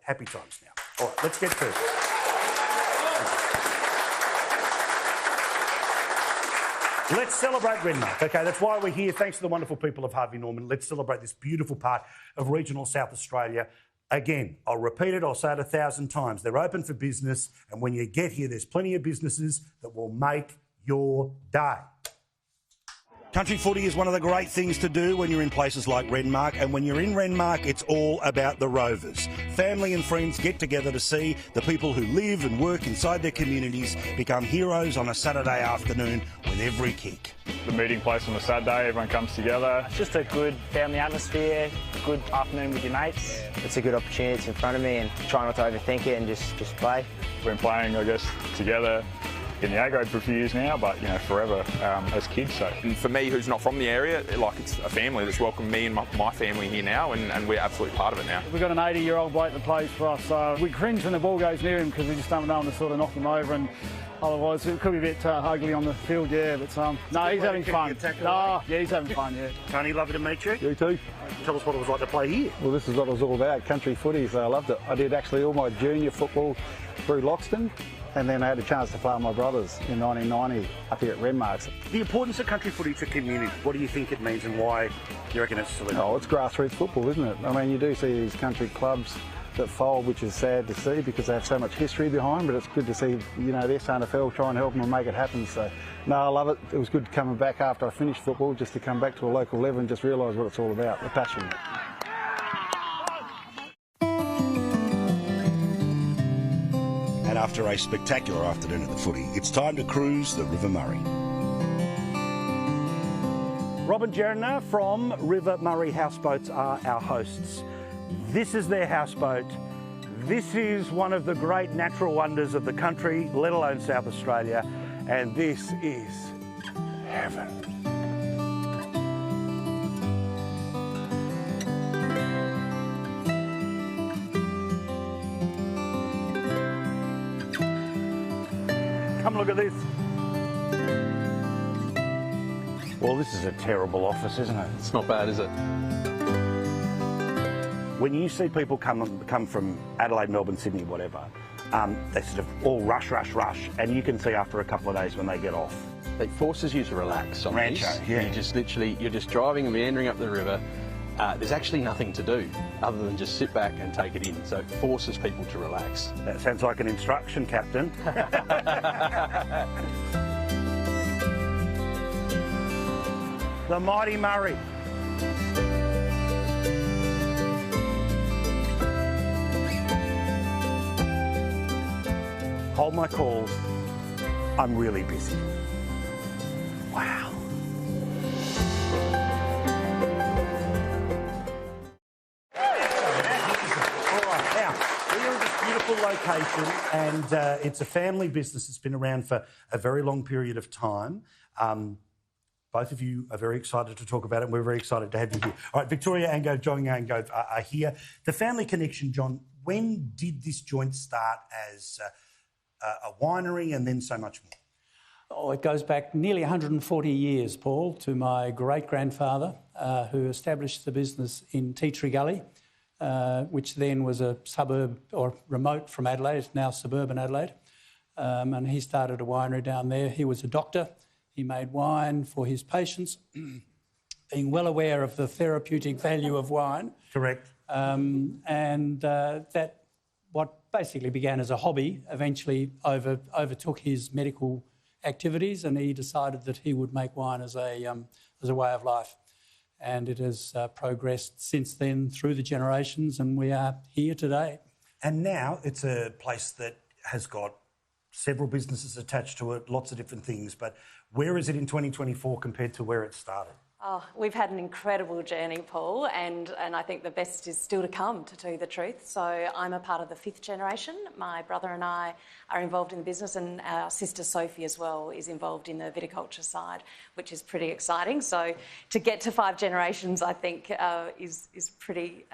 Happy times now. All right, let's get to it. Let's celebrate Renmark. Okay, that's why we're here. Thanks to the wonderful people of Harvey Norman. Let's celebrate this beautiful part of regional South Australia. Again, I'll repeat it, I'll say it 1,000 times. They're open for business, and when you get here, there's plenty of businesses that will make your day. Country footy is one of the great things to do when you're in places like Renmark, and when you're in Renmark, it's all about the Rovers. Family and friends get together to see the people who live and work inside their communities become heroes on a Saturday afternoon with every kick. The meeting place on a Saturday, everyone comes together. It's just a good family atmosphere, good afternoon with your mates. It's a good opportunity, it's in front of me, and try not to overthink it and just play. We've been playing, I guess, together in the Angove for a few years now, but forever as kids. So, and for me, who's not from the area, it's a family that's welcomed me and my family here now, and we're absolutely part of it now. We've got an 80-year-old bloke that plays for us, so we cringe when the ball goes near him because we just don't know to sort of knock him over, and otherwise it could be a bit ugly on the field, yeah. But no, he's having fun. Yeah, he's having fun, yeah. Tony, lovely to meet you. You too. Tell us what it was like to play here. Well, this is what it was all about, country footy, so I loved it. I did actually all my junior football through Loxton, and then I had a chance to play with my brothers in 1990 up here at Renmark. The importance of country footy to community, what do you think it means and why you reckon it's so? Oh, it's grassroots football, isn't it? I mean, you do see these country clubs that fold, which is sad to see because they have so much history behind, but it's good to see, the SANFL try and help them and make it happen. So, no, I love it. It was good coming back after I finished football, just to come back to a local level and just realise what it's all about, the passion. And after a spectacular afternoon at the footy, it's time to cruise the River Murray. Rob and Jerna from River Murray Houseboats are our hosts. This is their houseboat. This is one of the great natural wonders of the country, let alone South Australia, and this is heaven. Come look at this. Well, this is a terrible office, isn't it? It's not bad, is it? When you see people come from Adelaide, Melbourne, Sydney, whatever, they sort of all rush, and you can see after a couple of days when they get off. It forces you to relax on Rancho, these. yeah. You're just driving and meandering up the river. There's actually nothing to do other than just sit back and take it in. So it forces people to relax. That sounds like an instruction, Captain. The mighty Murray. Hold my calls. I'm really busy. Wow. Location, and it's a family business. It's been around for a very long period of time. Both of you are very excited to talk about it, and we're very excited to have you here. All right, Victoria Angove, John Angove are here. The family connection, John, when did this joint start as a winery and then so much more? Oh, it goes back nearly 140 years, Paul, to my great-grandfather who established the business in Tea Tree Gully, which then was a suburb or remote from Adelaide. It's now suburban Adelaide. And he started a winery down there. He was a doctor. He made wine for his patients, being well aware of the therapeutic value of wine. Correct. That what basically began as a hobby eventually overtook his medical activities, and he decided that he would make wine as a way of life. And it has progressed since then through the generations, and we are here today. And now it's a place that has got several businesses attached to it, lots of different things. But where is it in 2024 compared to where it started? Oh, we've had an incredible journey, Paul, and I think the best is still to come, to tell you the truth. So I'm a part of the 5th generation. My brother and I are involved in the business, and our sister Sophie as well is involved in the viticulture side, which is pretty exciting. So to get to 5 generations, I think, is pretty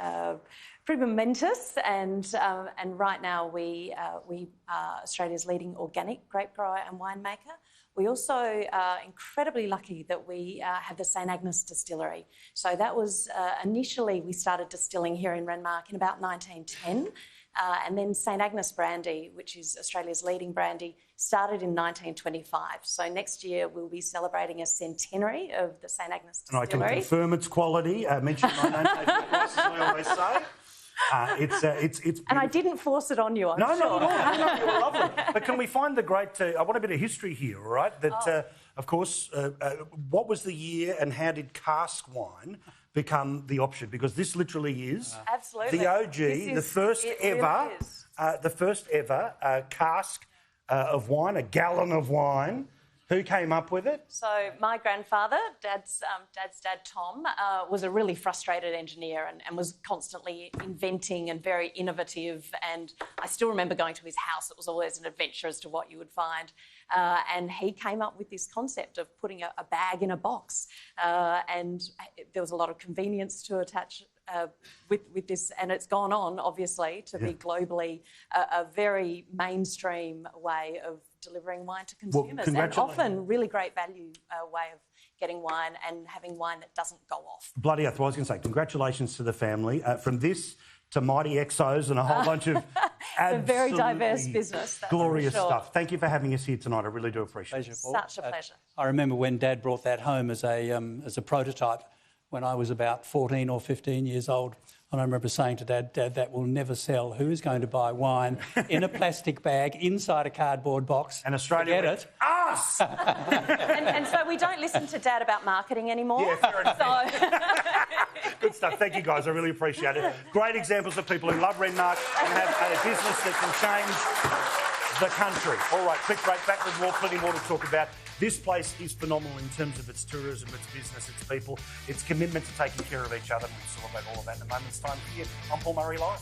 momentous. And right now we are Australia's leading organic grape grower and winemaker. We also are incredibly lucky that we have the St Agnes distillery. So that was initially we started distilling here in Renmark in about 1910. And then St Agnes Brandy, which is Australia's leading brandy, started in 1925. So next year we'll be celebrating a centenary of the St Agnes And I distillery. can confirm its quality. Mention my name, as I always say. It's and I didn't force it on you, I'm No, sure. not at all. No, you're lovely. But can we find the great... I want a bit of history here, all right? That, of course, what was the year and how did cask wine become the option? Because this literally is Absolutely. the OG, the first ever cask of wine, a gallon of wine. Who came up with it? So my grandfather, Dad's dad, Tom, was a really frustrated engineer and was constantly inventing and very innovative. And I still remember going to his house. It was always an adventure as to what you would find. And he came up with this concept of putting a bag in a box. And there was a lot of convenience to attach with this, and it's gone on, obviously, to be globally a very mainstream way of delivering wine to consumers, and often really great value way of getting wine and having wine that doesn't go off. Bloody oath, I was going to say, congratulations to the family. From this to Mighty Exos and a whole bunch of a very diverse business. Glorious stuff. Thank you for having us here tonight. I really do appreciate it. Such a pleasure. I remember when Dad brought that home as a prototype when I was about 14 or 15 years old. And I remember saying to Dad, that will never sell. Who is going to buy wine in a plastic bag inside a cardboard box? And Australia Forget it. Us! and so we don't listen to Dad about marketing anymore. Yeah, fair enough. So... Good stuff. Thank you, guys. I really appreciate it. Great examples of people who love Renmark and have a business that can change the country. All right, quick break. Back with more, plenty more to talk about. This place is phenomenal in terms of its tourism, its business, its people, its commitment to taking care of each other. We'll celebrate all of that in a moment's time here on Paul Murray Live.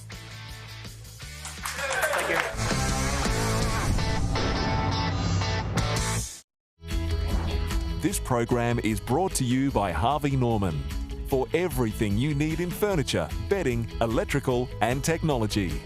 Thank you. This program is brought to you by Harvey Norman. For everything you need in furniture, bedding, electrical and technology.